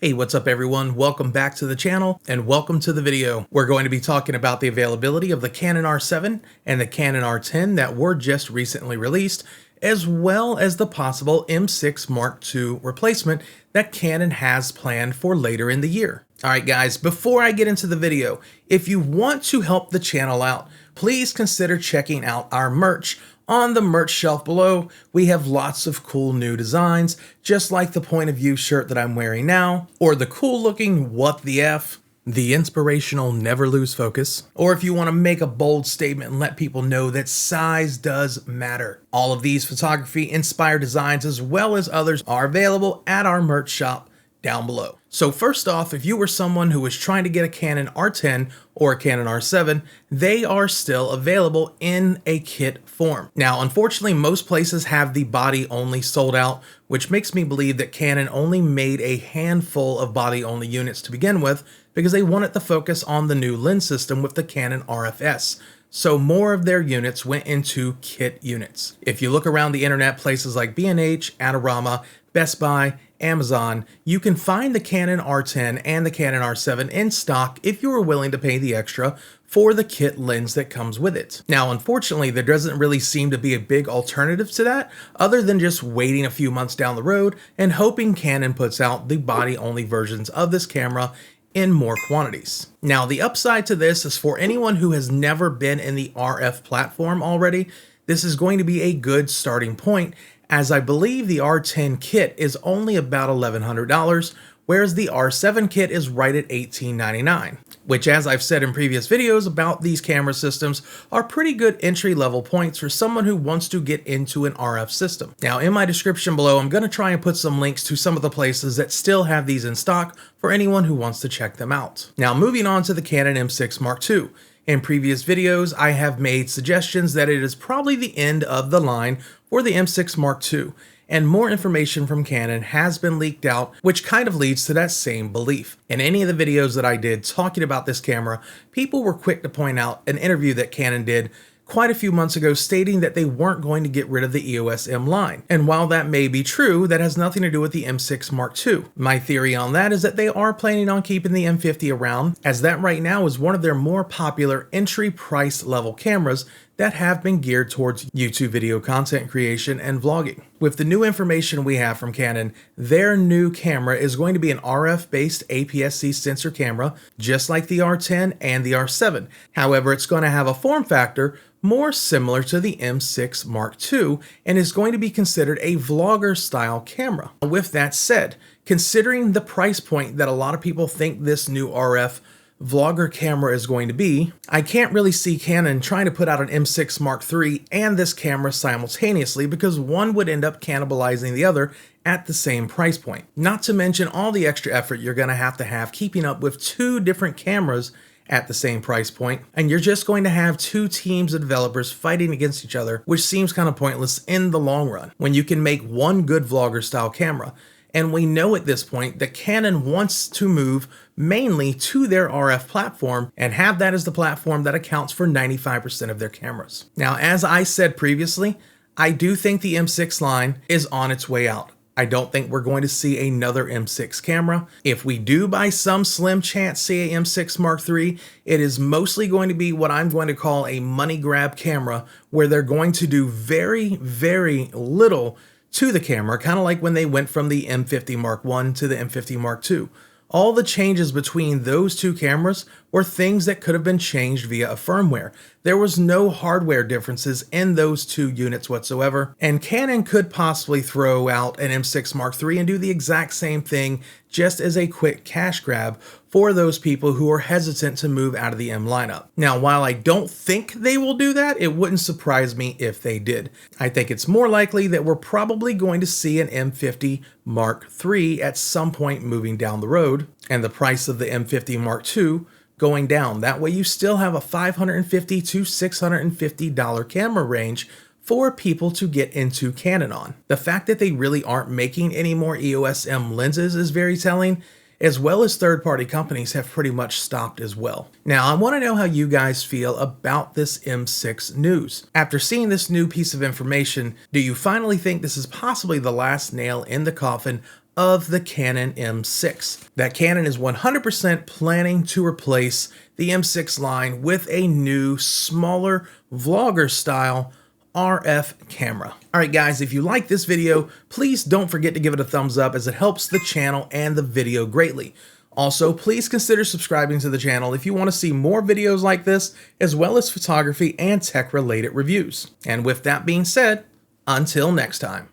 Hey, what's up everyone? Welcome back to the channel and welcome to the video. We're going to be talking about the availability of the Canon R7 and the Canon R10 that were just recently released, as well as the possible M6 Mark II replacement that Canon has planned for later in the year. Alright guys, before I get into the video, if you want to help the channel out, please consider checking out our merch. On the merch shelf below, we have lots of cool new designs, just like the point of view shirt that I'm wearing now, or the cool looking what the F, the inspirational never lose focus, or if you want to make a bold statement and let people know that size does matter. All of these photography inspired designs as well as others are available at our merch shop down below. So first off, if you were someone who was trying to get a Canon R10 or a Canon R7, they are still available in a kit form. Now, unfortunately, most places have the body only sold out, which makes me believe that Canon only made a handful of body only units to begin with because they wanted to focus on the new lens system with the Canon RFS. So more of their units went into kit units. If you look around the internet, places like B&H, Adorama, Best Buy, Amazon, you can find the Canon R10 and the Canon R7 in stock if you are willing to pay the extra for the kit lens that comes with it. Now, unfortunately, there doesn't really seem to be a big alternative to that other than just waiting a few months down the road and hoping Canon puts out the body-only versions of this camera in more quantities. Now, the upside to this is for anyone who has never been in the RF platform already, this is going to be a good starting point, as I believe the R10 kit is only about $1,100, whereas the R7 kit is right at $1,899, which, as I've said in previous videos about these camera systems, are pretty good entry-level points for someone who wants to get into an RF system. Now, in my description below, I'm going to try and put some links to some of the places that still have these in stock for anyone who wants to check them out. Now, moving on to the Canon M6 Mark II. In previous videos, I have made suggestions that it is probably the end of the line for the M6 Mark II, and more information from Canon has been leaked out, which kind of leads to that same belief. In any of the videos that I did talking about this camera, people were quick to point out an interview that Canon did quite a few months ago stating that they weren't going to get rid of the EOS M line. And while that may be true, that has nothing to do with the M6 Mark II. My theory on that is that they are planning on keeping the M50 around, as that right now is one of their more popular entry price level cameras that have been geared towards YouTube video content creation and vlogging. With the new information we have from Canon, their new camera is going to be an RF-based APS-C sensor camera, just like the R10 and the R7. However, it's going to have a form factor more similar to the M6 Mark II and is going to be considered a vlogger-style camera. With that said, considering the price point that a lot of people think this new RF vlogger camera is going to be, I can't really see Canon trying to put out an M6 Mark III and this camera simultaneously because one would end up cannibalizing the other at the same price point. Not to mention all the extra effort you're going to have keeping up with two different cameras at the same price point, and you're just going to have two teams of developers fighting against each other, which seems kind of pointless in the long run when you can make one good vlogger style camera. And we know at this point that Canon wants to move mainly to their RF platform and have that as the platform that accounts for 95% of their cameras. Now, as I said previously, I do think the M6 line is on its way out. I don't think we're going to see another M6 camera. If we do by some slim chance see a M6 Mark III, it is mostly going to be what I'm going to call a money grab camera, where they're going to do very, very little to the camera, kind of like when they went from the M50 Mark I to the M50 Mark II. All the changes between those two cameras were things that could have been changed via a firmware. There was no hardware differences in those two units whatsoever, and Canon could possibly throw out an M6 Mark III and do the exact same thing just as a quick cash grab for those people who are hesitant to move out of the M lineup. Now, while I don't think they will do that, it wouldn't surprise me if they did. I think it's more likely that we're probably going to see an M50 Mark III at some point moving down the road, and the price of the M50 Mark II going down. That way you still have a $550 to $650 camera range for people to get into Canon on. The fact that they really aren't making any more EOS M lenses is very telling, as well as third-party companies have pretty much stopped as well. Now, I want to know how you guys feel about this M6 news. After seeing this new piece of information, do you finally think this is possibly the last nail in the coffin of the Canon M6. That Canon is 100% planning to replace the M6 line with a new, smaller, vlogger style RF camera. All right, guys, if you like this video, please don't forget to give it a thumbs up as it helps the channel and the video greatly. Also, please consider subscribing to the channel if you want to see more videos like this, as well as photography and tech-related reviews. And with that being said, until next time.